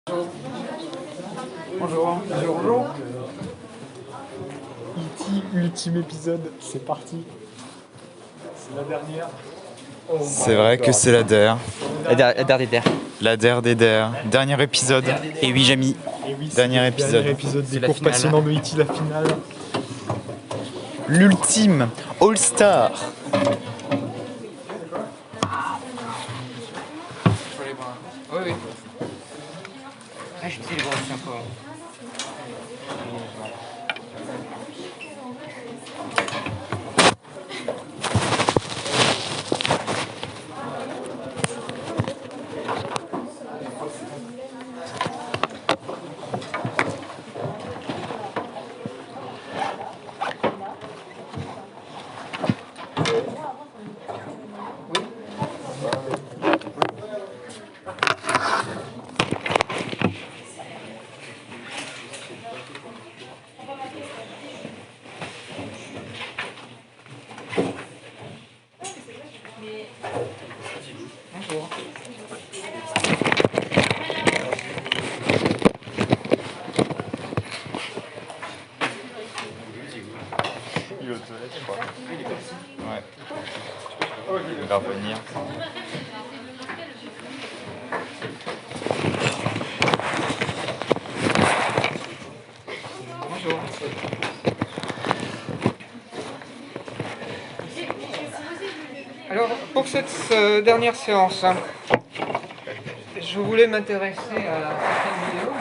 Bonjour. Bonjour. E.T. ultime épisode, c'est parti. C'est la dernière. Oh C'est vrai que c'est la DER. La der des der. La DER des DER. Dernier épisode. Et oui, Jamy. Et oui, c'est Dernier le épisode. dernier épisode C'est des la cours finale. passionnants de E.T. la finale. L'ultime All-Star. Oui, oui. Ah, je sais les bras aussi un peu. Bonjour. Il est aux toilettes, je crois. Ouais. Il va revenir. Bonjour. Alors, pour cette dernière séance, je voulais m'intéresser à certaines vidéos,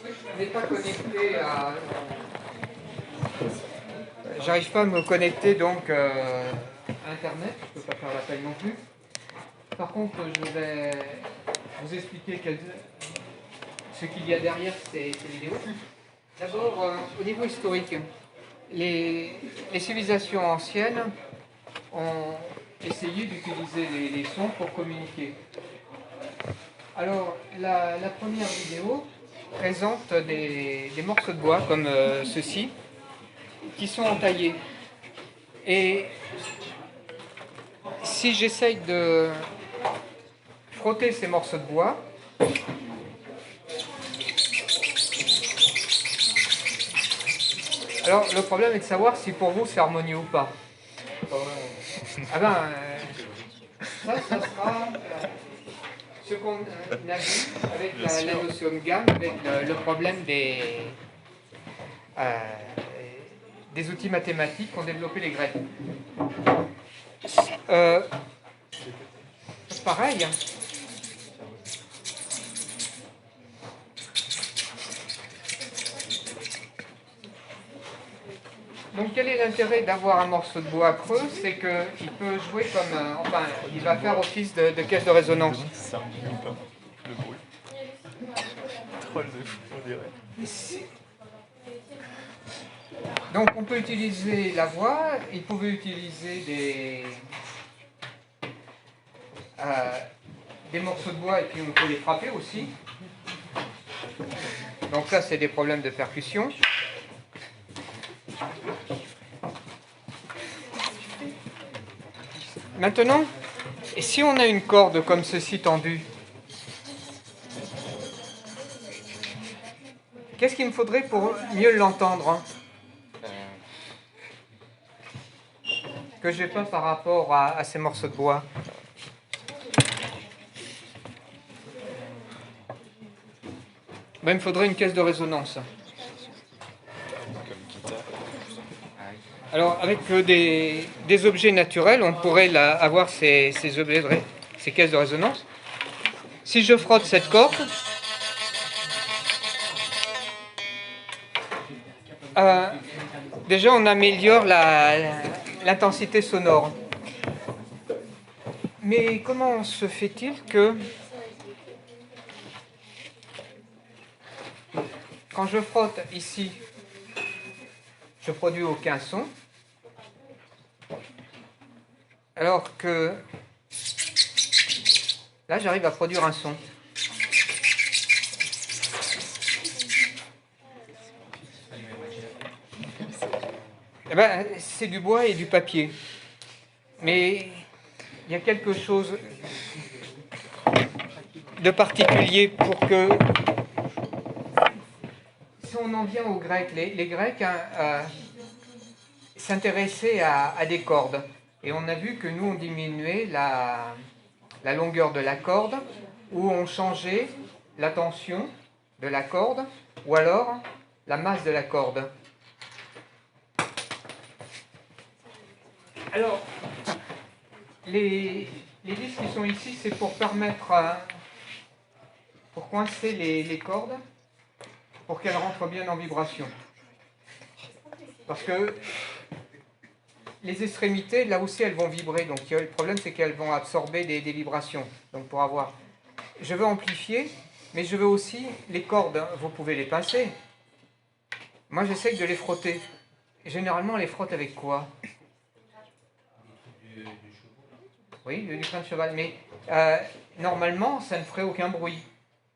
mais je n'ai pas connecté à... J'arrive pas à me connecter donc à Internet, je ne peux pas faire l'appel non plus. Par contre, je vais vous expliquer ce qu'il y a derrière ces vidéos. D'abord, au niveau historique, les civilisations anciennes ont essayé d'utiliser les sons pour communiquer. Alors, la première vidéo présente des morceaux de bois comme ceci, qui sont entaillés. Et si j'essaye de frotter ces morceaux de bois, alors le problème est de savoir si pour vous c'est harmonieux ou pas. Ah ben, ça sera ce qu'on a vu avec la notion de gamme, avec le problème des outils mathématiques qu'ont développé les Grecs. Pareil. Hein. Donc quel est l'intérêt d'avoir un morceau de bois creux? C'est qu'il peut jouer comme... enfin, il va faire office de caisse de résonance. Ça diminue pas le bruit. Troll de fou, on dirait. Donc on peut utiliser la voix, il pouvait utiliser des morceaux de bois et puis on peut les frapper aussi. Donc ça c'est des problèmes de percussion. Maintenant, et si on a une corde comme ceci tendue, qu'est-ce qu'il me faudrait pour mieux l'entendre hein, que je n'ai pas par rapport à ces morceaux de bois? Ben, il me faudrait une caisse de résonance. Alors, avec des objets naturels, on pourrait avoir ces caisses de résonance. Si je frotte cette corde, déjà on améliore l'intensité sonore. Mais comment se fait-il que quand je frotte ici, je produis aucun son, alors que là j'arrive à produire un son. Eh ben, c'est du bois et du papier. Mais il y a quelque chose de particulier pour que... Si on en vient aux Grecs, les Grecs s'intéressaient à des cordes. Et on a vu que nous, on diminuait la longueur de la corde, ou on changeait la tension de la corde, ou alors la masse de la corde. Alors, les vis qui sont ici, c'est pour permettre, pour coincer les cordes, pour qu'elles rentrent bien en vibration. Parce que les extrémités, là aussi, elles vont vibrer. Donc le problème, c'est qu'elles vont absorber des vibrations. Donc pour avoir... Je veux amplifier, mais je veux aussi les cordes. Hein, vous pouvez les pincer. Moi, j'essaie de les frotter. Généralement, on les frotte avec quoi? Oui, du pain de cheval. Mais normalement, ça ne ferait aucun bruit.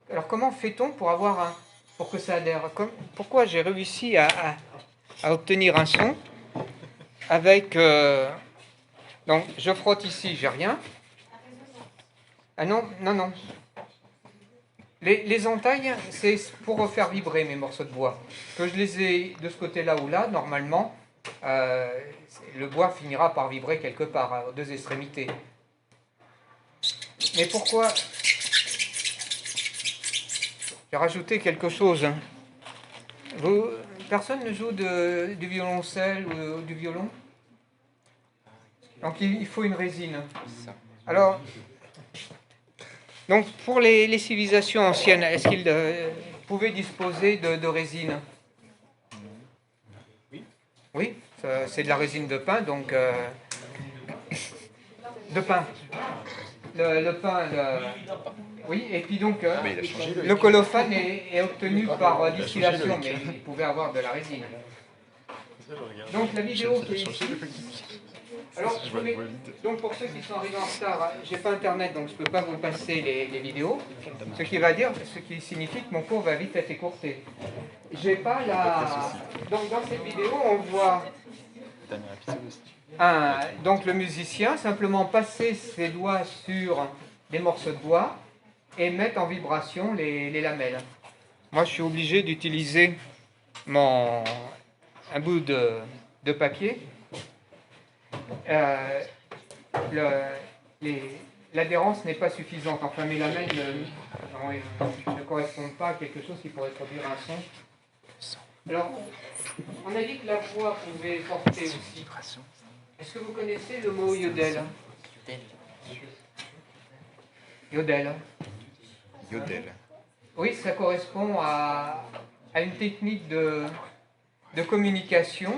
Alors comment fait-on pour avoir pour que ça adhère? Pourquoi j'ai réussi à obtenir un son avec... donc, je frotte ici, j'ai rien. Ah non, non, non. Les entailles, c'est pour faire vibrer mes morceaux de bois. Que je les ai de ce côté-là ou là, normalement, le bois finira par vibrer quelque part, aux deux extrémités. Mais pourquoi? J'ai rajouté quelque chose. Personne ne joue du violoncelle ou du violon? Donc il faut une résine. Alors, donc pour les civilisations anciennes, est-ce qu'ils pouvaient disposer de résine? Oui. Oui, c'est de la résine de pin, donc... de pin. Le pin, oui, et puis donc le colophane est obtenu par distillation, mais il pouvait avoir de la résine. Donc la vidéo qui est ici... Alors, donc pour ceux qui sont arrivés en retard, j'ai pas internet, donc je peux pas vous passer les vidéos, ce qui signifie que mon cours va vite être écourté. J'ai pas la... Donc dans cette vidéo, on voit donc le musicien simplement passer ses doigts sur des morceaux de bois et mettre en vibration les lamelles. Moi, je suis obligé d'utiliser un bout de papier. L'adhérence n'est pas suffisante. Enfin, mes lamelles ne correspondent pas à quelque chose qui pourrait produire un son. Alors, on a dit que la voix pouvait porter aussi. Est-ce que vous connaissez le mot yodel? Yodel. Yodel. Oui, ça correspond à une technique de communication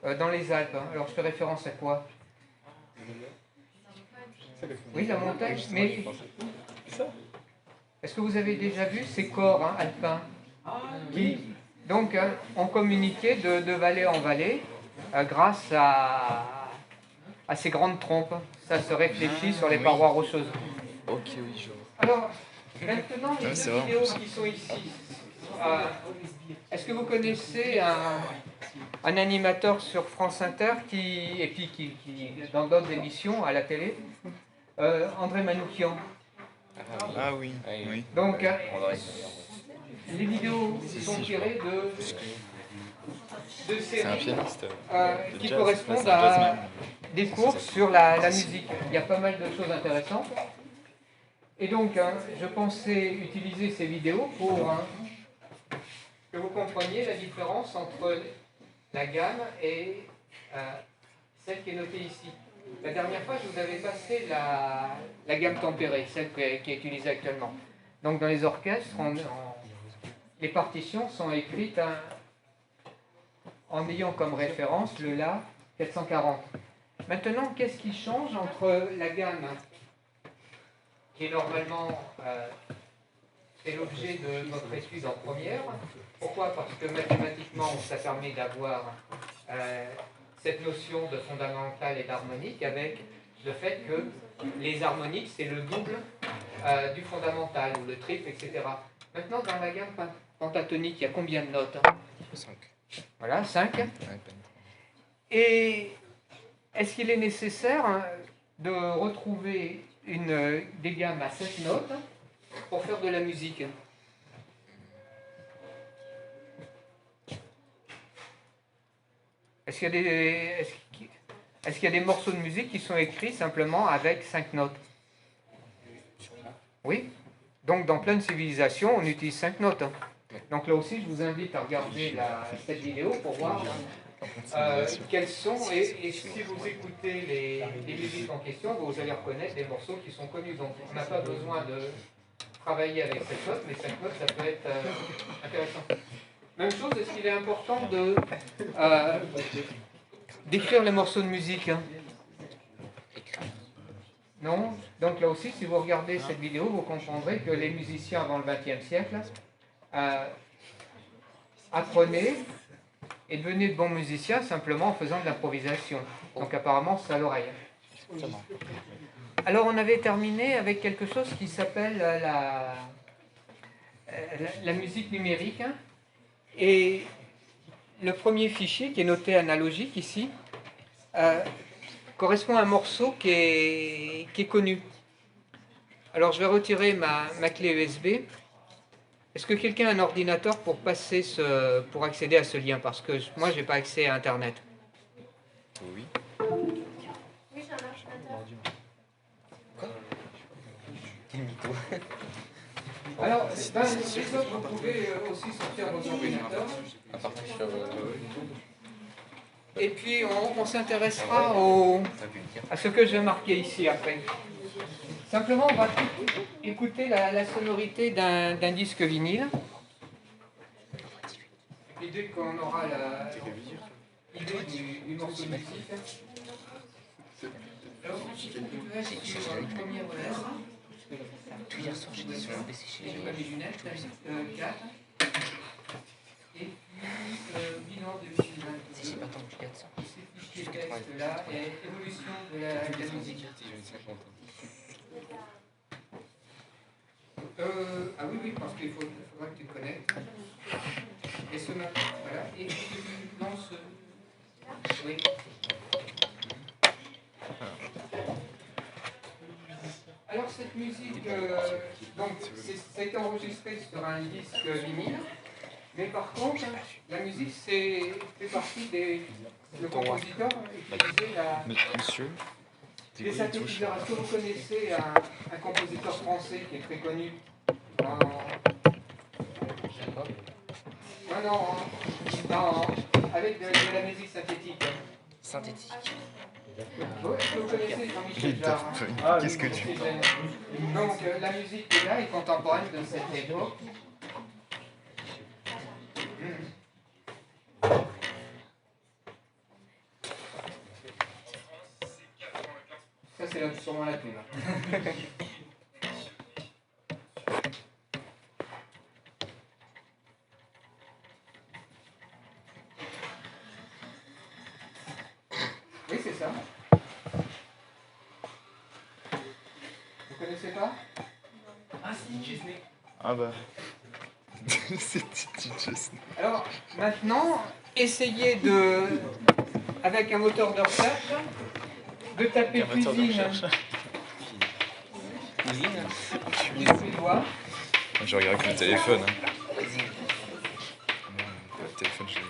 dans les Alpes. Alors, je fais référence à quoi? Oui, la montagne. Mais est-ce que vous avez déjà vu ces corps alpins qui, donc, ont communiqué de vallée en vallée grâce à ces grandes trompes? Ça se réfléchit sur les parois rocheuses. Ok, oui, je vois. Alors, maintenant, les deux vidéos qui sont ici. Est-ce que vous connaissez un animateur sur France Inter qui dans d'autres émissions à la télé, André Manoukian? Ah oui, oui. Donc, les vidéos sont tirées de séries qui correspondent à des cours sur la musique. Il y a pas mal de choses intéressantes. Et donc, je pensais utiliser ces vidéos pour que vous compreniez la différence entre la gamme et celle qui est notée ici. La dernière fois, je vous avais passé la gamme tempérée, celle qui est utilisée actuellement. Donc, dans les orchestres, les partitions sont écrites en ayant comme référence le La 440. Maintenant, qu'est-ce qui change entre la gamme qui est normalement c'est l'objet de notre étude en première? Pourquoi? Parce que mathématiquement, ça permet d'avoir cette notion de fondamental et d'harmonique avec le fait que les harmoniques, c'est le double du fondamental, ou le triple, etc. Maintenant, dans la gamme pentatonique, il y a combien de notes? 5. Voilà, 5. Et est-ce qu'il est nécessaire de retrouver des gammes à 7 notes pour faire de la musique. Est-ce qu'il y a est-ce qu'il y a des morceaux de musique qui sont écrits simplement avec 5 notes? Oui. Donc dans plein de civilisations, on utilise 5 notes. Donc là aussi, je vous invite à regarder cette vidéo pour voir quels sont, et si vous écoutez les musiques en question, vous allez reconnaître des morceaux qui sont connus. Donc on n'a pas besoin de travailler avec 5 notes, mais 5 notes, ça peut être intéressant. Même chose, est-ce qu'il est important d'écrire les morceaux de musique? Non. Donc là aussi, si vous regardez cette vidéo, vous comprendrez que les musiciens avant le XXe siècle apprenaient et devenaient de bons musiciens simplement en faisant de l'improvisation. Donc apparemment, c'est à l'oreille. Alors on avait terminé avec quelque chose qui s'appelle la musique numérique. Et le premier fichier qui est noté analogique ici correspond à un morceau qui est connu. Alors je vais retirer ma clé USB. Est-ce que quelqu'un a un ordinateur pour accéder à ce lien? Parce que moi, je n'ai pas accès à Internet. Oui. Oui, j'ai un ordinateur. Quoi? Dis-toi. Alors, les autres, vous pouvez aussi sortir vos ordinateurs. Et puis, on s'intéressera à ce que j'ai marqué ici après. Simplement, on va écouter la sonorité d'un disque vinyle. Et dès qu'on aura l'idée du morceau de musique. Alors, je vais sur le premier relève. Tout hier soir, j'étais sur le PC chez J'ai pas mes lunettes, 4. Et puis, bilan 2022. Si j'ai pas tant de regarde ça. Ces fichiers texte là, et évolution de la musique. Ah oui, oui, parce qu'il faudra que tu te connectes. Et ce matin, voilà. Et tu lances. Oui. Alors cette musique, donc ça a été enregistré sur un disque vinyle, mais par contre, la musique fait partie le compositeur utilisait les synthétiseurs. Est-ce que vous connaissez un compositeur français qui est très connu avec de la musique synthétique? Synthétique. Est-ce que vous connaissez Jean-Michel Jarre? Qu'est-ce que tu fais? Donc la musique est là, est contemporaine de cette époque. Ça c'est sûrement la pub. Oui, c'est ça. Vous connaissez pas? Ah si, Disney. Ah bah. C'est Titi Chesney. Alors, maintenant, essayez avec un moteur de recherche, de taper cuisine. Cuisine. Du suédois. Je regarde avec le téléphone. Le téléphone, je l'ai.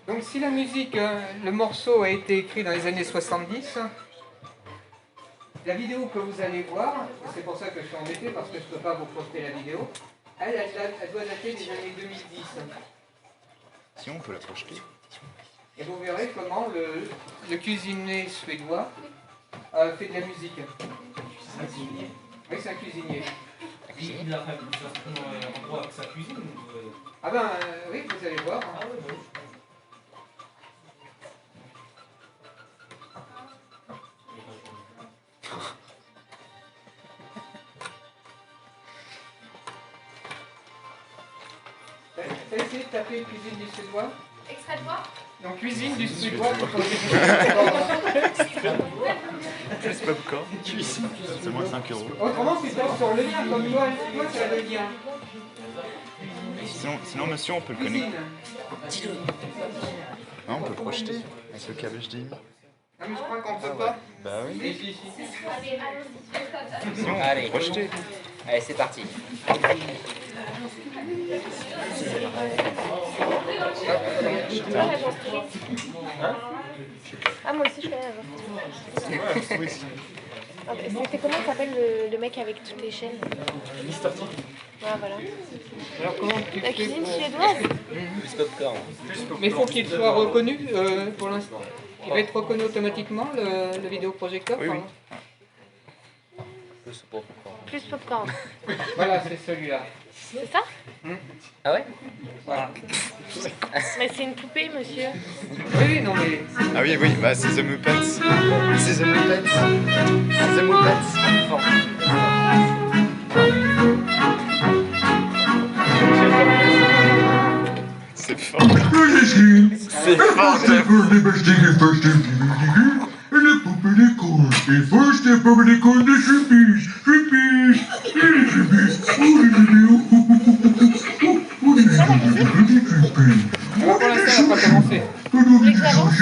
Donc, si la musique, le morceau a été écrit dans les années 70, la vidéo que vous allez voir, c'est pour ça que je suis embêté parce que je ne peux pas vous projeter la vidéo, elle doit dater des années 2010. Si on peut la projeter. Et vous verrez comment le cuisinier suédois fait de la musique. Oui, c'est un cuisinier. Il a fait un endroit avec sa cuisine Ah ben oui, vous allez voir. Ah ouais, bah oui. T'as essayé de taper cuisine du suédois? Extrait de quoi? Donc cuisine du suédois. C'est popcorn. C'est moins 5 €. Autrement, tu tapes sur le lien, comme toi, tu as le lien. Sinon, monsieur, on peut le connecter. Cuisine. Dis-le. Non, on peut le projeter avec le câble HDMI. Ah mais je crois qu'on peut pas. Bah oui. Si, si, si. Allez, allons-y. Sinon, Allez. projeté. Allez, c'est parti. Ah, moi aussi je connais l'agence. C'était comment s'appelle le mec avec toutes les chaînes? Mister T. Ah, voilà. Alors comment tu La fais cuisine pour... suédoise? Plus popcorn. Mais faut qu'il soit reconnu pour l'instant. Il va être reconnu automatiquement le vidéoprojecteur. Oui, oui. pardon. Plus popcorn. Plus popcorn. Voilà, c'est celui-là. C'est ça? Ah ouais? Voilà. Mais c'est une poupée, monsieur. Oui, oui, non mais... Ah oui, oui, bah c'est The Muppets. C'est The Muppets. The Muppets. C'est fort. C'est fort, Jeff. Alors pour l'instant, on n'a pas commencé. Vous voulez que j'avance?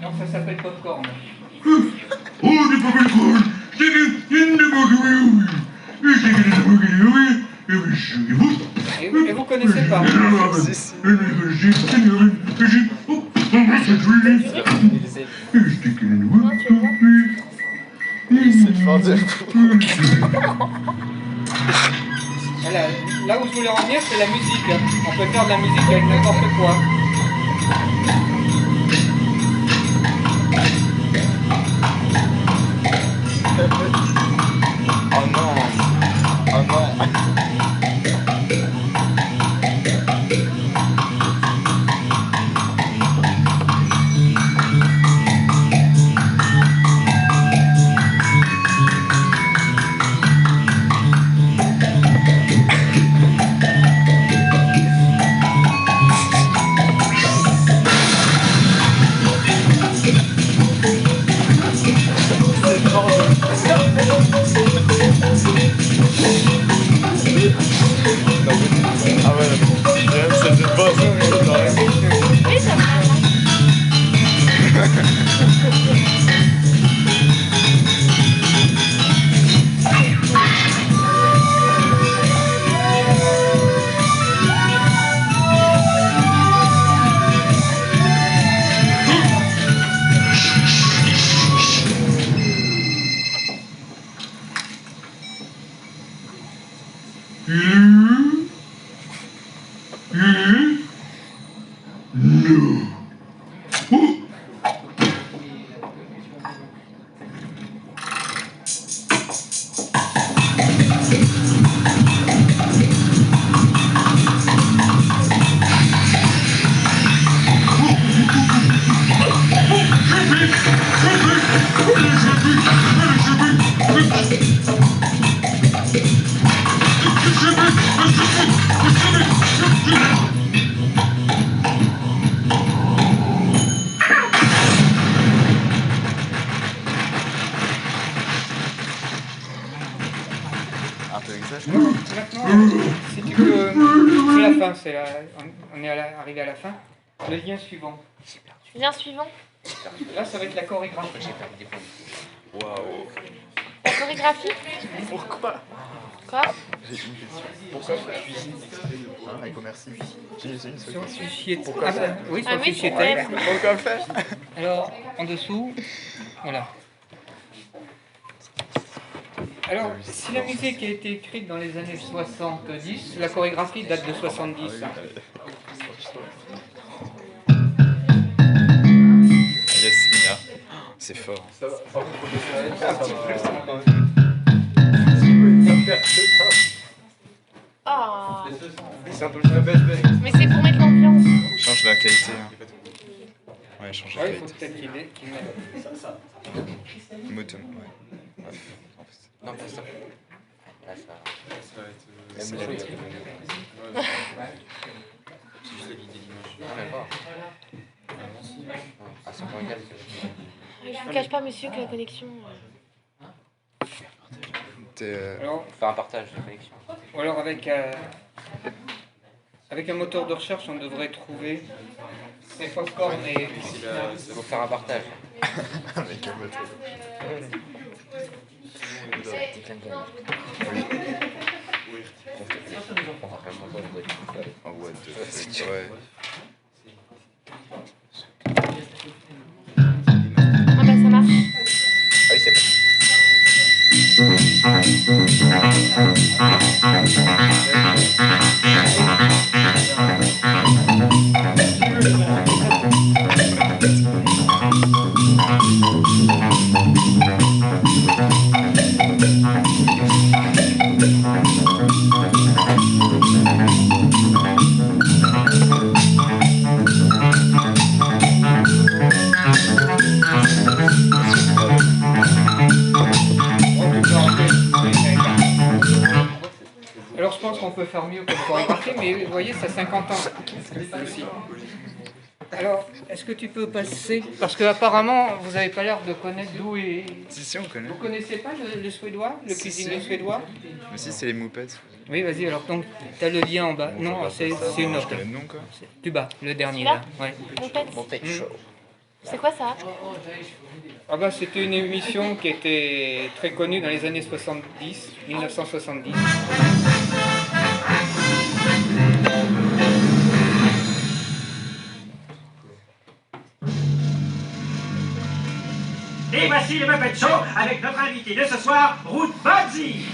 Non, ça s'appelle popcorn. Et vous connaissez pas. Si, si. Non, tu veux bien? C'est fort, Jeff. Voilà, là où je voulais en venir, c'est la musique. On peut faire de la musique avec n'importe quoi. Oh non. Oh non. Ah ouais, Jeff, c'est une bosse. Oui, ça me va. Un peu exagéré. Maintenant, si tu veux, c'est la fin, on est arrivé à la fin. Le lien suivant. Lien suivant. Là, ça va être la chorégraphie. Waouh. La chorégraphie? Pourquoi? Quoi? J'ai une question. Pourquoi cuisine extrait de bois et commerce? J'ai une seule Sur le question. fichier Pourquoi ah, oui, sur Ah le oui, fichier pourquoi texte. Pourquoi faire? Alors, en dessous, voilà. Alors, si la musique a été écrite dans les années 70, la chorégraphie date de 70. Yasmina. C'est fort. Ah. C'est un peu le baisse. Mais c'est pour mettre l'ambiance. Change la qualité. Hein. Ouais, change la Ouais, il faut qualité. peut-être qu'il mette. Motum, ouais. Bref. Non, pas ça. Là, ça. C'est Même la le lettre. C'est juste l'idée d'image. Non, même pas. Ah, c'est pas égal. Je vous cache pas, monsieur, que la connexion. Alors, Faire un partage de connexion. ou alors avec un moteur de recherche, on devrait trouver ces popcorn et... Il faut faire un partage. Avec un moteur. En what the fuck, ouais. Ah bah ça marche. Ah oui, c'est bon. Alors je pense qu'on peut faire mieux que le chorégraphier, mais vous voyez, ça a 50 ans aussi. Alors, est-ce que tu peux passer? Parce qu'apparemment, vous n'avez pas l'air de connaître d'où est... Si, on connaît. Vous connaissez pas le suédois, le Si, cuisinier si. suédois? Mais si, c'est les moupettes. Oui, vas-y, alors donc, tu as le lien en bas. Non, c'est une Je autre. connais le nom, quoi. Plus bas, le dernier là. Ouais. Mon pet. Mon pet show. C'est quoi ça? Ah bah, c'était une émission qui était très connue dans les années 70, 1970. Et voici le Muppet Show avec notre invité de ce soir, Ruth Buzzy.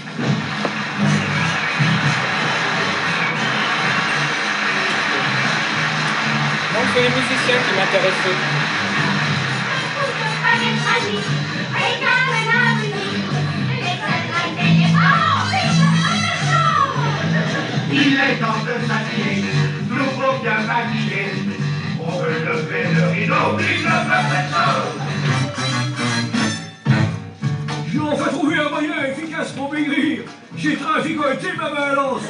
Donc c'est les musiciens qui m'intéressaient. Il est temps de s'habiller, nous faut bien maquiller. On veut lever le rideau, vive le Muppet Show. J'ai enfin trouvé un moyen efficace pour maigrir. J'ai traficoté ma balance.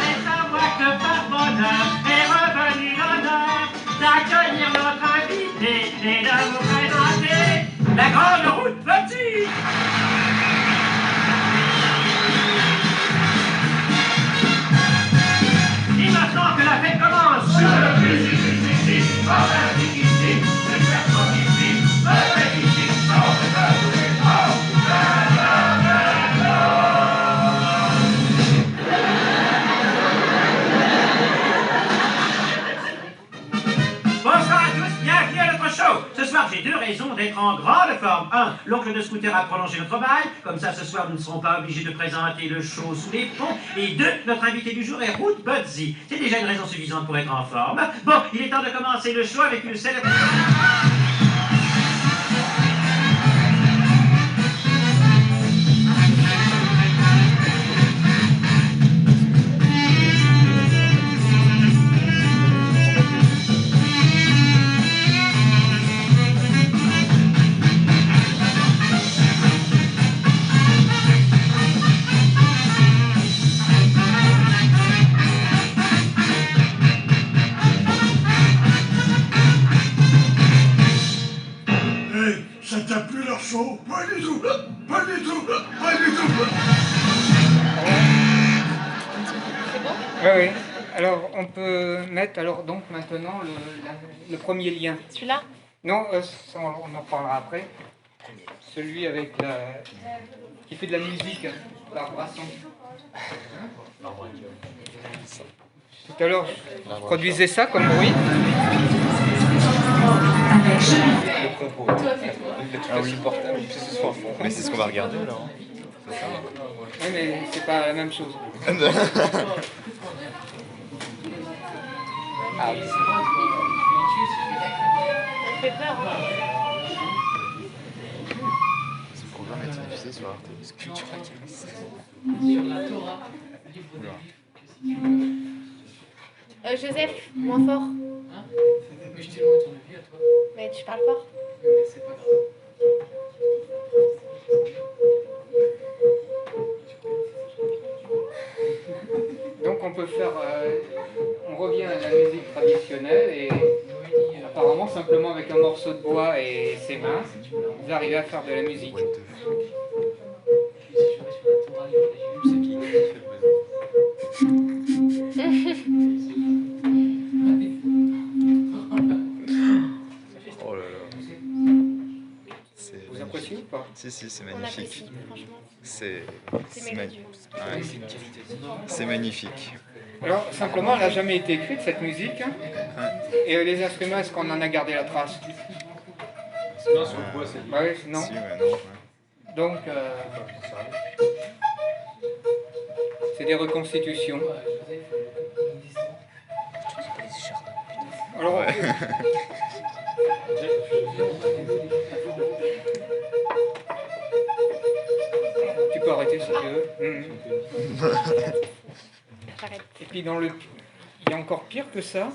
Est-ce à moi que par bonheur est revenu l'honneur d'accueillir notre invité et de vous présenter la grande Ruth Buzzy. Et maintenant que la fête commence, bonsoir à tous, bienvenue à notre show. Ce soir, j'ai deux raisons d'être en grande forme. Un, l'oncle de Scooter a prolongé notre bail. Comme ça, ce soir, nous ne serons pas obligés de présenter le show sous les ponts. Et deux, notre invité du jour est Ruth Buzzy. C'est déjà une raison suffisante pour être en forme. Bon, il est temps de commencer le show avec une célèbre... Ça t'a plu leur show? Pas du tout. Pas du tout. Pas du tout. Oui, oui. Alors on peut mettre alors donc maintenant le premier lien. Celui-là? Non, ça, on en parlera après. Celui avec qui fait de la musique, l'art Brasson. Tout à l'heure, je produisais ça comme bruit. Le compo. Ah oui. Supportable, puis ce soit en fond. Mais c'est ce qu'on va regarder, là. Hein. Oui, mais c'est pas la même chose. Ah oui. Ça me fait peur. Hein. Ce programme est diffusé sur Arte. Joseph, moins fort. Mais je t'ai loin ton avis à toi. Mais tu parles fort. C'est pas grave. voix et ses mains, vous arrivez à faire de la musique. Oh là là. Vous appréciez ou pas? Si, c'est On magnifique. apprécie, franchement. C'est C'est mélodieux. ouais. C'est magnifique. Alors, simplement, elle n'a jamais été écrite, cette musique. Et les instruments, est-ce qu'on en a gardé la trace? Non, sur le bois, c'est Bah oui, non. Si, ouais, non, ouais. Donc, c'est des reconstitutions. Alors, Ouais. tu peux arrêter si tu veux. J'arrête. Et puis il y a encore pire que ça.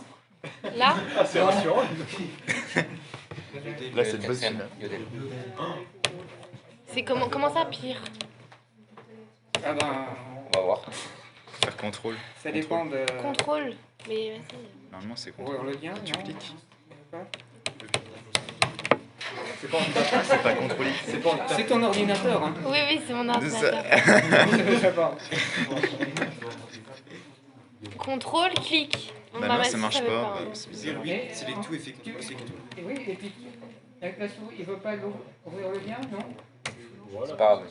Là, Ah, c'est rassurant. Là, c'est le boss final. Yodel. c'est comment ça pire? Ah ben, On va voir. Faire contrôle. ça dépend de. Contrôle. Mais vas-y. Normalement, c'est contrôle. Ouvrir le lien, Tu non? cliques. C'est pas en C'est pas contrôlé. C'est pas en C'est ton ordinateur, hein. Oui, c'est mon ordinateur. Ça va. Contrôle, clic. Bah non, ça marche pas. Bah, c'est bizarre. C'est les tout effet contrôle, c'est tout. Et oui, et puis avec la souris, il veut pas ouvrir le lien, non? C'est pas grave.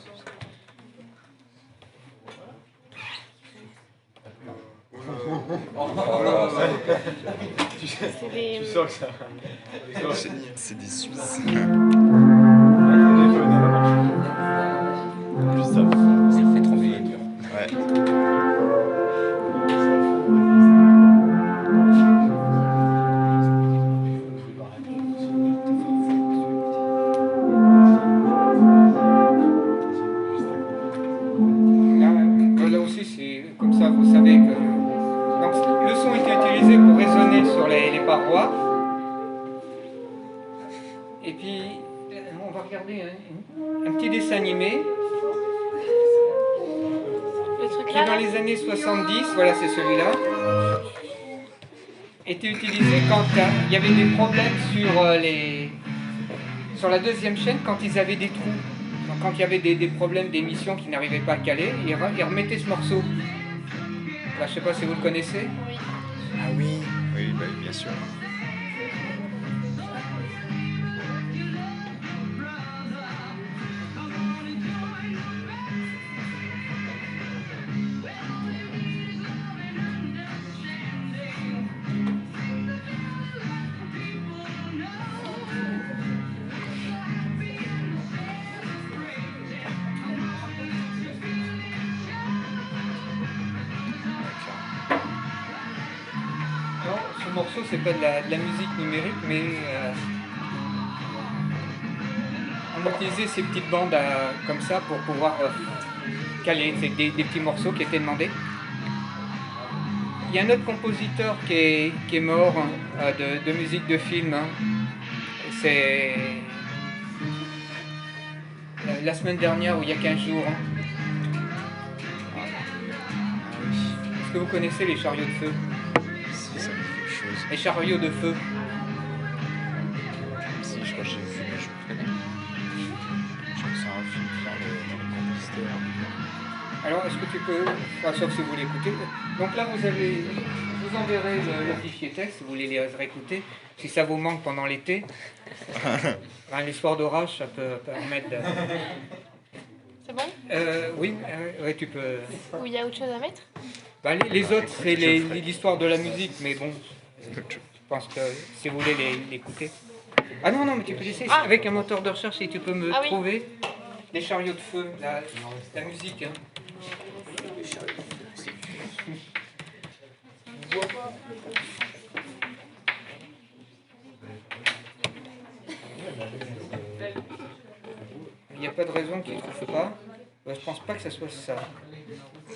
C'est des... Tu sens que ça. C'est des Suisses. Juste ça. Ça fait trembler les murs. Ouais. Là aussi, c'est comme ça, vous savez que. Donc, le son était utilisé pour résonner sur les parois. Et puis, on va regarder un petit dessin animé. Le truc Qui là, dans là. les années 70, voilà c'est celui-là, était utilisé quand il y avait des problèmes sur la deuxième chaîne quand ils avaient des trous. Donc, quand il y avait des problèmes d'émission qui n'arrivaient pas à caler, ils remettaient ce morceau. Là, je sais pas si vous le connaissez. Oui. Ah oui. Oui, bah, bien sûr. Alors, ce morceau, c'est pas de la musique numérique, mais on utilisait ces petites bandes comme ça pour pouvoir caler. C'est des petits morceaux qui étaient demandés. Il y a un autre compositeur qui est mort de musique de film. C'est la semaine dernière ou il y a 15 jours. Est-ce que vous connaissez les chariots de feu? Si, ça me fait quelque chose. Les chariots de feu. Si, je crois que j'ai vu, mais je connais. Je crois que c'est un film dans le compositeur. Alors, est-ce que tu peux, enfin, sauf si vous voulez écouter. Donc là, je vous enverrai le fichier texte si vous voulez les réécouter. Si ça vous manque pendant l'été, enfin, les soirs d'orage, ça peut permettre de... C'est bon? Oui, ouais, tu peux... Ou il y a autre chose à mettre? Bah, les autres, c'est l'histoire de la musique, mais bon, je pense que si vous voulez l'écouter... Ah non, mais tu peux laisser avec un moteur de recherche et tu peux me trouver les chariots de feu, la musique. Hein. Il n'y a pas de raison qu'ils ne trouvent pas. Je pense pas que ça soit ça. Je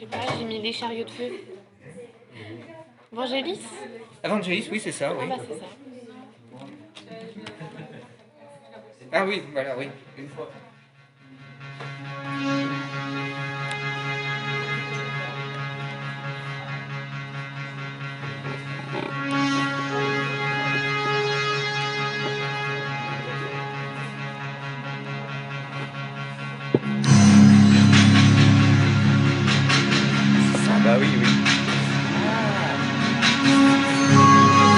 sais pas, j'ai mis les chariots de feu. Vangelis? Evangelis, oui, c'est ça, oui. Ah bah c'est ça. Ah oui, voilà, oui. Ah bah oui, oui.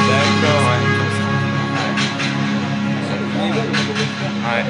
D'accord, ouais. Ouais.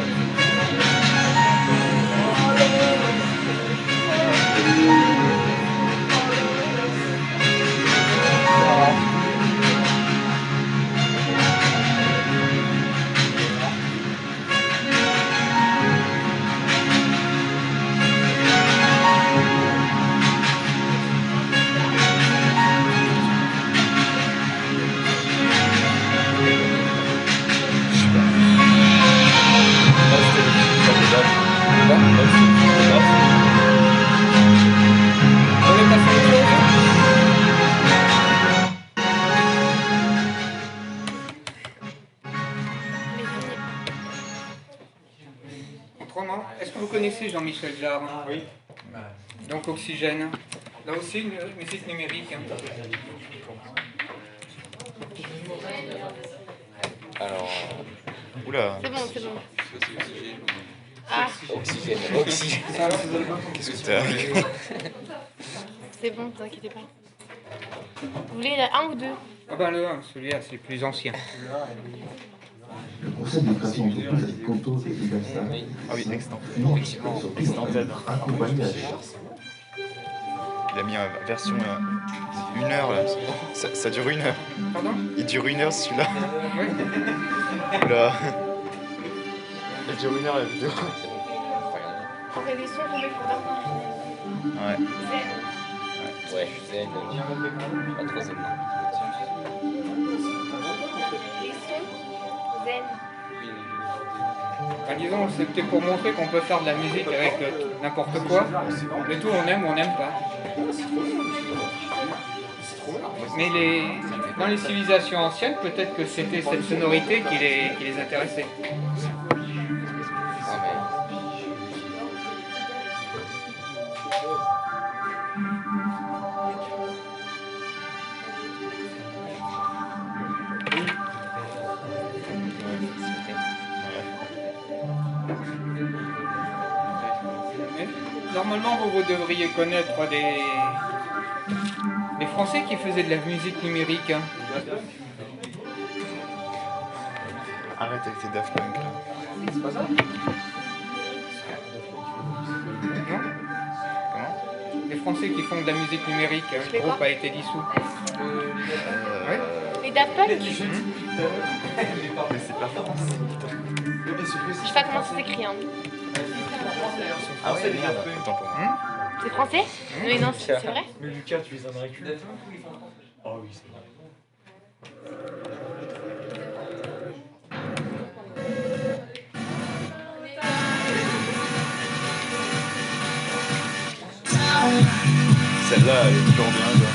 On est passé à autre chose? Autrement, est-ce que vous connaissez Jean-Michel Jarre? Oui. Donc Oxygène. Là aussi, une musique numérique. Alors, Oula. C'est bon, c'est bon. ça, Ah, oxygène. Oxygène. Qu'est-ce que t'as? c'est bon, ne t'inquiétez pas. Vous voulez un ou deux? Ah ben le 1, celui-là, c'est le plus ancien. Le concept de création d'entreprise avec Conto et Basta, Ah oui, extant. effectivement, accompagné à Il a mis une version 1 heure là. Ça dure 1 heure. Pardon? Il dure 1 heure celui-là. Oui. Oula. Il dure 1 heure la vidéo. Pour les sons qu'on met pour dormir. Ouais. Ouais, zen. Pas trop zen. Les sons zen. Ah, disons, c'était pour montrer qu'on peut faire de la musique avec n'importe quoi. Mais tout, on aime pas. Mais dans les civilisations anciennes, peut-être que c'était cette sonorité qui les intéressait. Ah, mais... Mais normalement, vous devriez connaître des Français qui faisaient de la musique numérique. Hein. Arrête avec tes Daft Punk là. C'est pas ça? Non? Comment? Les Français qui font de la musique numérique, le groupe a été dissous. Ouais. Les Daft Punk? Mais c'est pas français. Je sais pas comment ça s'écrit. Hein. Ah ouais, merde. Autant pour moi. C'est français? Mais non, c'est vrai? Mais Lucas, tu les as récupérés. Oh oui, c'est vrai. Celle-là, elle est toujours bien, quoi.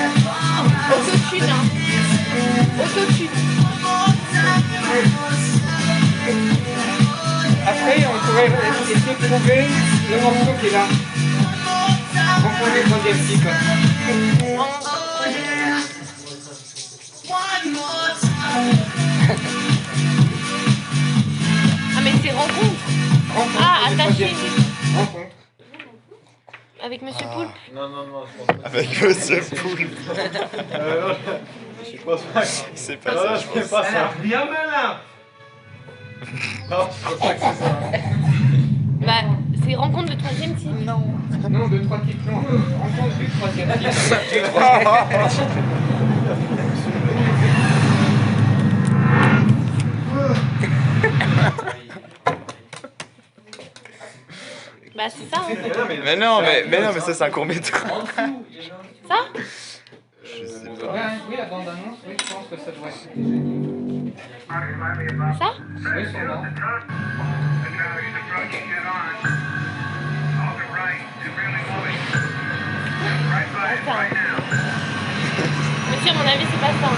Autotune, hein. Autotune. Après, on pourrait essayer de trouver le morceau qui est là. Composé le troisième type. Ah mais c'est rencontre. Ah, le attaché. troisième type. Rencontre. Avec Monsieur Poulpe. Non, non, non, je pense pas. Avec Monsieur Poulpe. Je pense pas. C'est pas ça, je pense. pas ça. Bien malin. Non, je pense pas que c'est ça. Bah, c'est rencontre de troisième type. Non. Non, de trois types, non. Rencontre du troisième type. Bah c'est ça. Hein. Mais non, mais ça c'est un court métrage. Ça? Je sais Ouais, pas. oui, la bande-annonce, oui, je pense que ça doit être. Ça? Oui, sûrement. Attends. Monsieur, à mon avis, c'est pas ça.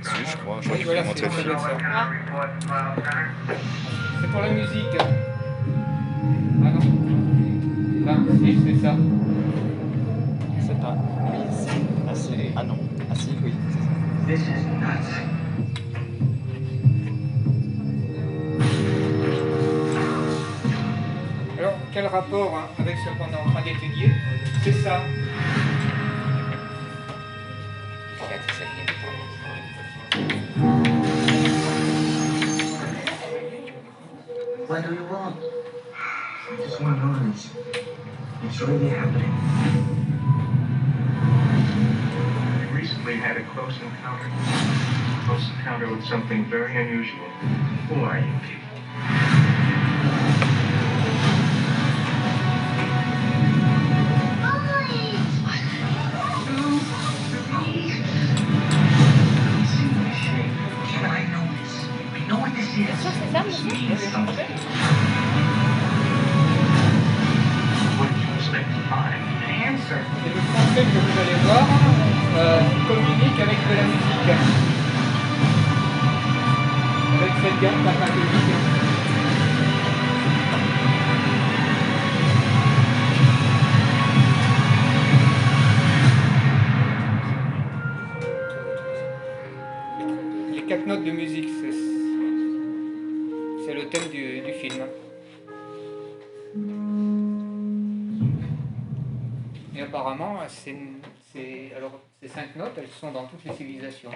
Si, je crois Oui, qu'il faut voilà, montrer le c'est film. ça. Ah. C'est pour la musique. Ah non. Ah, si, c'est ça. C'est pas. Oui, c'est. Ah, si. Ah non. Ah si, oui, c'est ça. Alors, quel rapport hein, avec ce qu'on est en train d'étudier? C'est ça. What do you want? I just want to know it's really happening. We recently had a close encounter with something very unusual. Who are you people? Bien sûr, c'est ça, monsieur? Et le français que vous allez voir communique avec de la musique. Avec cette gamme pentatonique. Les 4 notes de musique, c'est le thème du film. Et apparemment, alors, ces 5 notes, elles sont dans toutes les civilisations.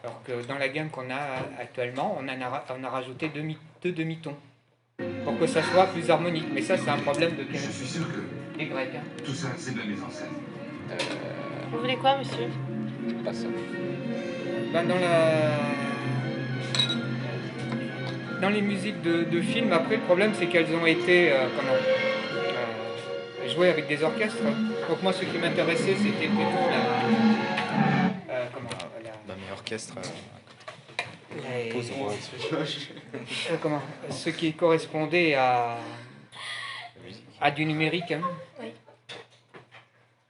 Alors que dans la gamme qu'on a actuellement, on a rajouté deux demi-tons pour que ça soit plus harmonique. Mais ça, c'est un problème de Je suis sûr que des Grecs. Hein. tout ça, c'est de la mise en scène. Vous voulez quoi, monsieur? Pas ça. Ben, dans les musiques de films, après, le problème, c'est qu'elles ont été jouées avec des orchestres. Donc moi, ce qui m'intéressait, c'était plutôt Mais orchestre. ce qui correspondait à du numérique. Hein. Oui.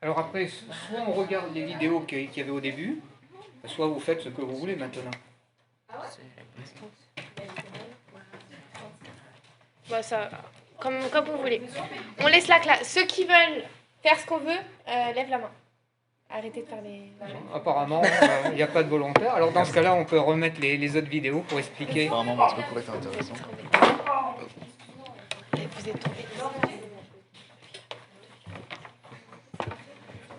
Alors après, soit on regarde les vidéos qu'il y avait au début, soit vous faites ce que vous voulez maintenant. Bah ça, comme vous voulez. On laisse la classe. Ceux qui veulent faire ce qu'on veut, lève la main. Arrêtez de faire les... Apparemment, il n'y a pas de volontaire. Alors dans ce cas-là, on peut remettre les autres vidéos pour expliquer. Apparemment, mon truc pourrait être intéressant. Vous êtes tombés.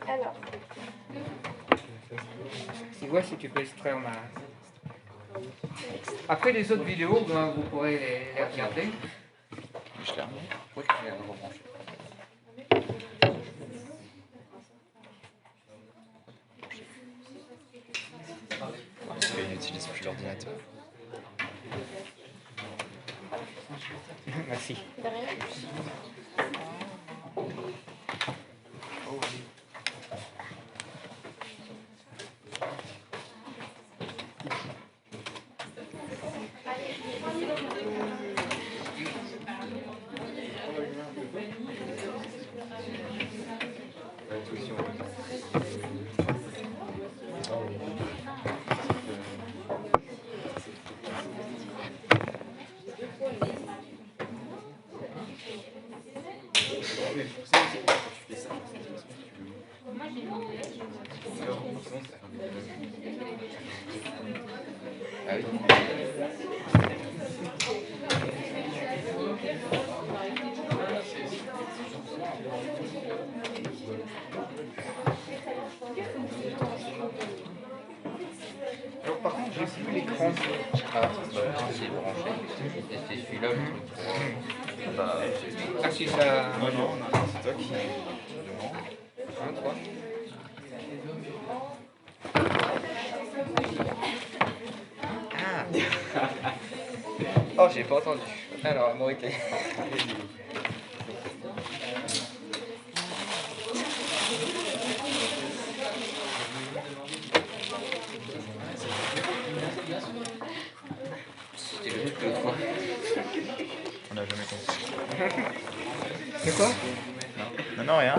Alors. Si tu peux extraire ma... Après les autres vidéos, ben, vous pourrez les regarder. Je l'ai remis. Oui, je l'ai rebranché. Parce qu'ils n'utilisent plus l'ordinateur. Merci. De rien. Ah oui. Alors par contre, j'ai plus l'écran. Ah, c'est branché. Et c'est celui-là le truc pour... Ah si ça... Non, non, c'est toi qui demande. 1, 3. Ah, Oh, j'ai pas entendu. Alors, Morité. C'était le truc de l'autre fois. On n'a jamais compris. C'est quoi? Non, non, rien.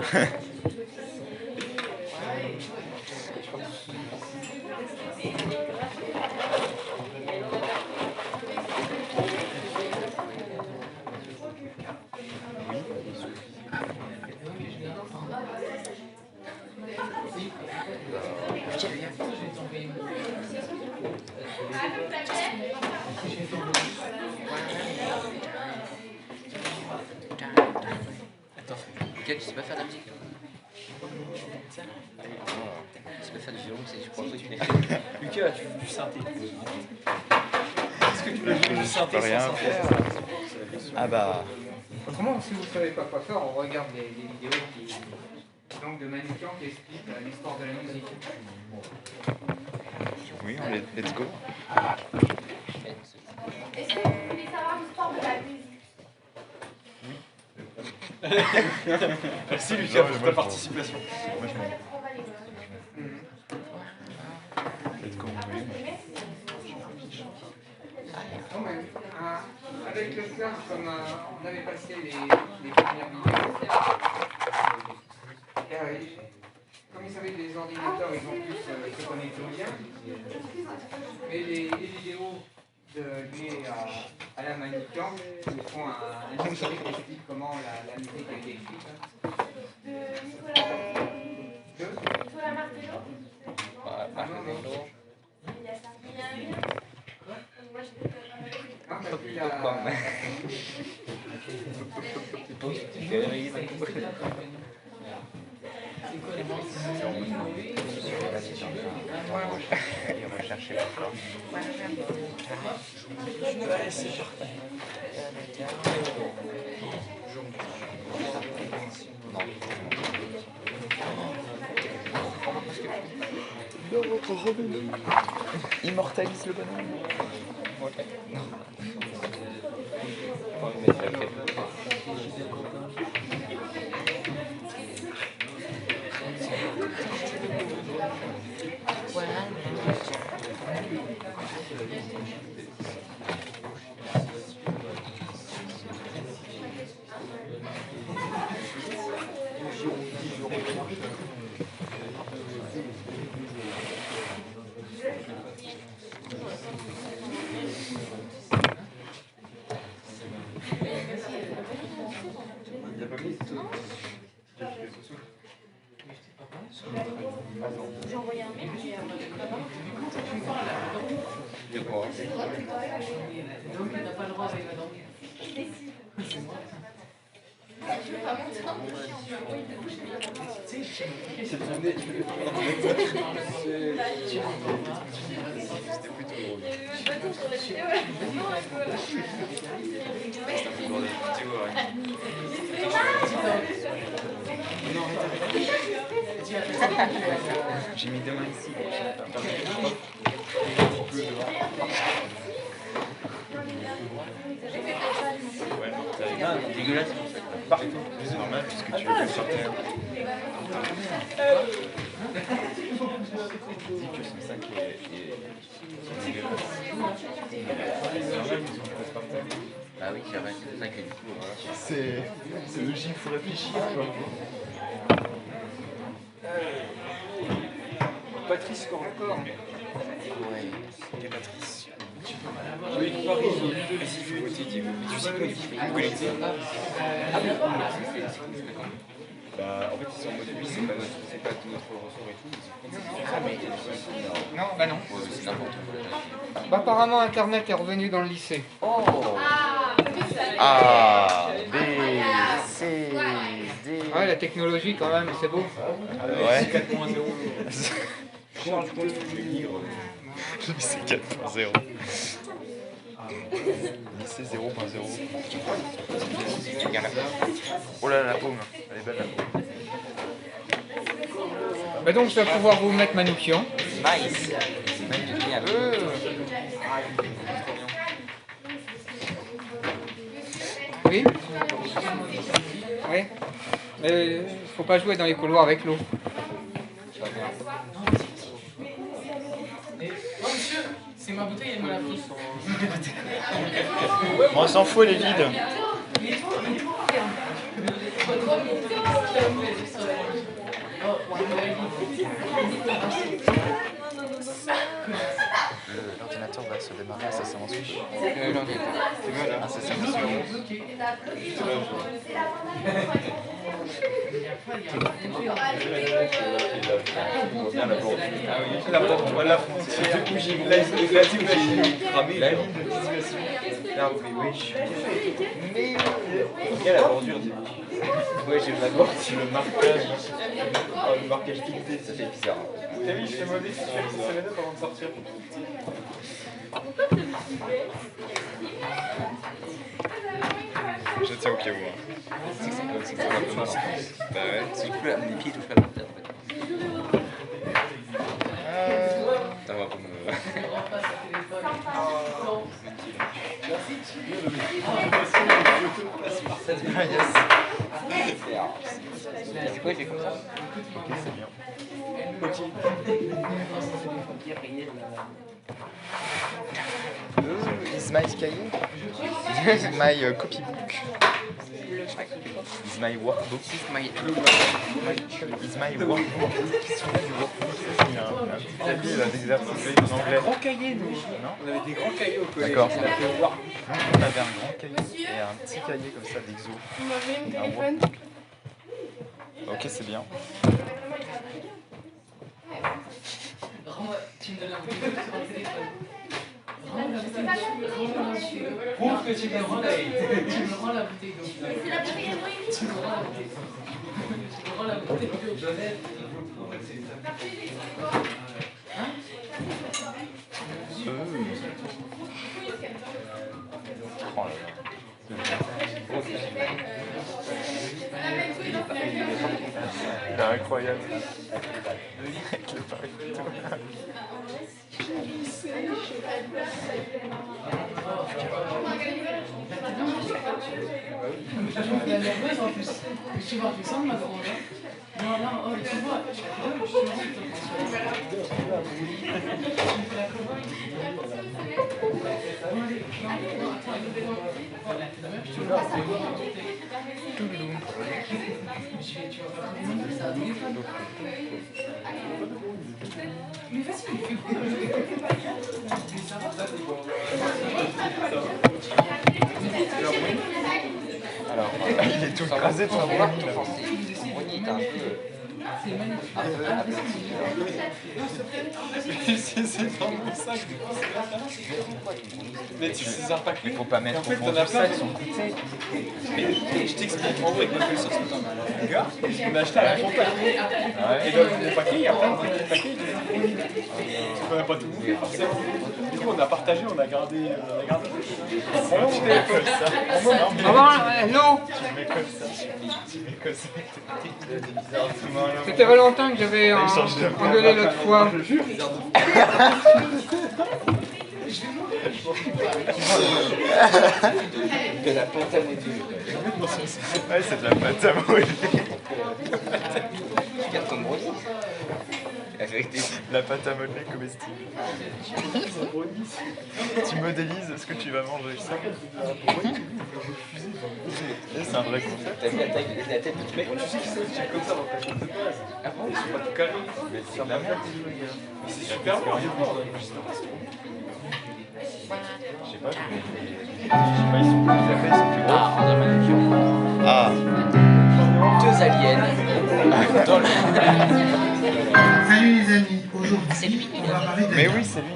Attends, Lucas, tu sais pas faire de la musique toi? Tu sais pas faire du violon, c'est je crois que tu l'as fait. Lucas, tu joues du synthé. Est-ce que tu veux jouer du synthé peux rien sans synthèse? Ah bah. Autrement, si vous ne savez pas quoi faire, on regarde les vidéos donc de Manoukian qui expliquent l'histoire de la musique. Oui, let's go. Est-ce que vous voulez savoir l'histoire de la musique? Merci Non, Lucas mais pour moi, ta participation. Moi je m'en let's go. Non, mais, avec le flash, comme on avait passé les premières vidéos, comme ils savaient que les ordinateurs ils ont pu se connecter au lien, mais les vidéos liées à la Manoukian ils font un historique qui explique comment la musique a été écrite. De Nicolas Martello? Martello. Il y a ça. Il y a un livre. Moi, je l'ai Ah, parce qu'il a... Et rechercher pourquoi. Allez, c'est parti. Immortalise le bonhomme. J'ai envoyé un mail. De quoi? J'ai mis deux mains ici. Dégueulasse. Partout. C'est normal puisque tu veux que sortir. Dis que son sac est dégueulasse. C'est normal qu'ils ont fait par terre. Ah oui, c'est vrai, c'est ça que du coup, voilà. C'est logique, il faut réfléchir quoi. Patrice Correcor. Ouais. Et Patrice. Oui, Paris, au lieu de les yeux. Tu sais quoi, vous connectez? Bah, en fait, ils sont en mode oui, c'est pas tout notre ressort et tout. Non, bah non. Ouais, c'est n'importe quoi. Bah, apparemment, Internet est revenu dans le lycée. Oh! A, B, C, D. Ouais, la technologie quand même, c'est beau. Ouais. 4.0. Charles du livre. Lycée 4.0. Lycée 0.0. Regarde là. Oh là là, la paume. Elle est belle la paume. Bah donc, je vais pouvoir vous mettre Manoukian. Nice! Même génial. Oui. Oui. Mais faut pas jouer dans les couloirs avec l'eau. Oh monsieur, c'est ma bouteille, elle me l'a prise. On s'en fout, elle est vide. L'ordinateur va se démarrer incessamment sous peu. Incessamment sous La frontière. Du coup, j'ai dit où j'ai cramé la ligne de dissuasion. Là, mais wesh. Mais regarde la bordure. Ouais, j'ai la bordure. Le marquage. Oh, le marquage qualité, ça fait bizarre. T'as vu, je fais mauvais si tu fais 7 avant de sortir. Je tiens au pied, moi. C'est que c'est un peu marrant. Bah ouais. Si tu peux, les pieds touchent pas la tête. Ça va pour me... C'est quoi, il fait comme ça? Ok, c'est bien. Is my cahier? Is my copybook? Is my workbook? Is my workbook? Il y a un petit cahier là d'exercice en anglais. Grand cahier, nous. On avait des grands cahiers au collège. D'accord. On avait un grand cahier et un petit cahier comme ça d'exo. Vous m'avez un téléphone? Ok, c'est bien. Tu me donnes la bouteille sur le téléphone. Prouve que tu me rends la bouteille d'eau. Tu me rends la bouteille d'eau. Tu me rends la bouteille d'eau. Oh là là. Incroyable. Avec le pareil. La nerveuse en plus. Tu vois, tu sens ma grande. Non, non, oh, tu vois, je suis mais facile, il fait quoi? Alors, il est tout écrasé de son brownie là. Son brownie était un peu... C'est dans mon sac. Mais tu sais pas que... Il faut pas mettre au fond du sac son goûter. Mais je t'explique, en vrai, avec le sauce tout un gars, on a acheté un gros paquet. Et dans le paquet, il y a plein de petits paquets. On n'a pas tout bouffé, forcément. Du coup, on a partagé, on a gardé. Tu mets comme ça. Hello. Tu mets comme ça. Tu mets comme ça. C'est bizarre. C'était Valentin que j'avais engueulé l'autre fois. De la pâte à modeler. Ouais, c'est de la pâte à modeler. Regarde ton brownie. La vérité. La pâte à modeler comestible. Tu modélises ce que tu vas manger. Et c'est un vrai concept. T'as vu la taille de la tête de Mais tu sais qu'ils sont comme ça dans ta chambre de base. Ah bon? Ils sont pas tout carrés. Mais c'est de la merde. Mais c'est super bon. Je sais pas, ils sont plus cafés, ils sont plus gros. Ah, on a mal vu. Ah. Deux aliens. Dans le... Salut les amis, aujourd'hui on va parler Mais d'elle. oui, c'est lui.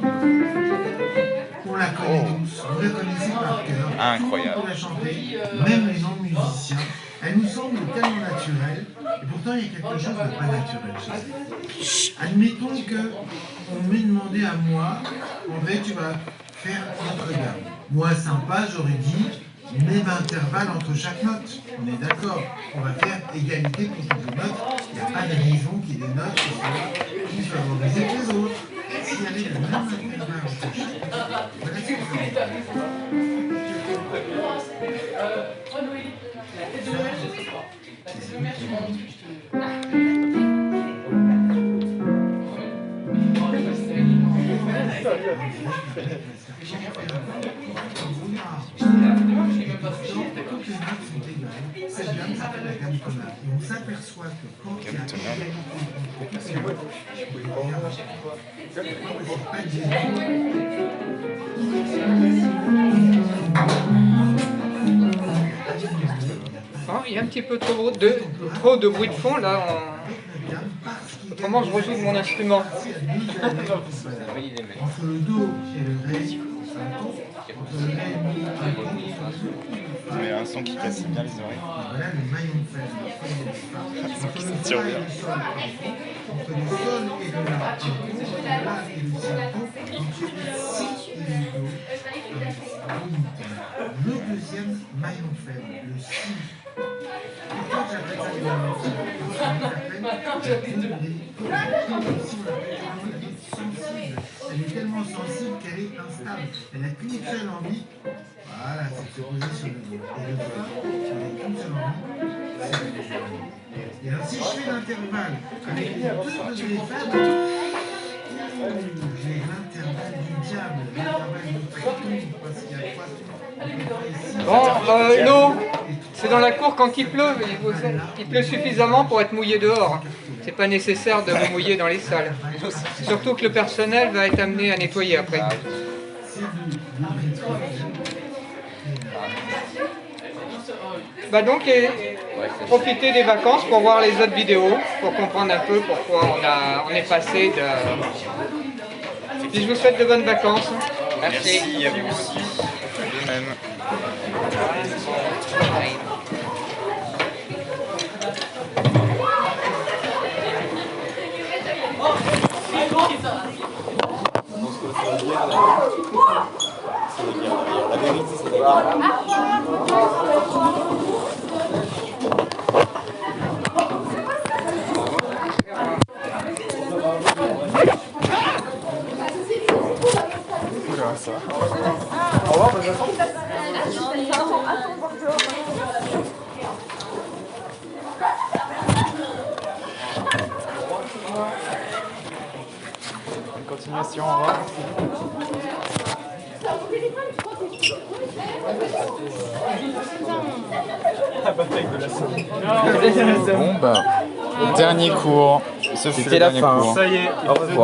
On la connaît tous, vous la connaissez par cœur. Incroyable. On la chanter, même les non-musiciens. Elle nous semble tellement naturelle, et pourtant il y a quelque chose de pas naturel chez elle. Admettons que on m'ait demandé à moi, André, tu vas faire Notre-Dame. Moi, sympa, j'aurais dit même intervalle entre chaque note. On est d'accord. On va faire égalité pour toutes les notes. Il n'y a pas de raison qu'il y ait des notes qui soient plus favorisées que les autres. S'il y avait le même intervalle entre chaque note, voilà ce que ça veut dire. Cette gamme s'appelle la gamme tonale. Et on s'aperçoit que quand il y a il y a un petit peu trop de bruit de fond là. Autrement, je rejoue mon instrument. entre le do et le ré, entre le ré et Il y a un son qui casse bien les oreilles. voilà le maillon faible. Un son qui se tire bien. Entre le sol et le la, entre le la et le si, donc j'ai le si et le do avec le deuxième maillon faible, le si. Pourquoi j'appelle ça le maillon faible? Elle est tellement sensible qu'elle est instable. Elle n'a qu'une seule envie. Voilà, c'est de se poser sur le dos. Et le fa, elle n'a qu'une seule envie. Et alors si je fais l'intervalle avec les deux degrés faibles, j'ai l'intervalle du diable, l'intervalle du triton, parce qu'il y a trois tons. Bon, l'eau, c'est dans la cour quand il pleut. Il pleut suffisamment pour être mouillé dehors. C'est pas nécessaire de vous mouiller dans les salles. Surtout que le personnel va être amené à nettoyer après. Bah donc, profitez des vacances pour voir les autres vidéos, pour comprendre un peu pourquoi on est passé de... Puis je vous souhaite de bonnes vacances. Merci à vous aussi. De même. La vérité, c'est pas... Ça va. Au revoir, bonne chance. Une continuation, au revoir. Bon bah, dernier cours. C'était la fin. Ça y est, au revoir.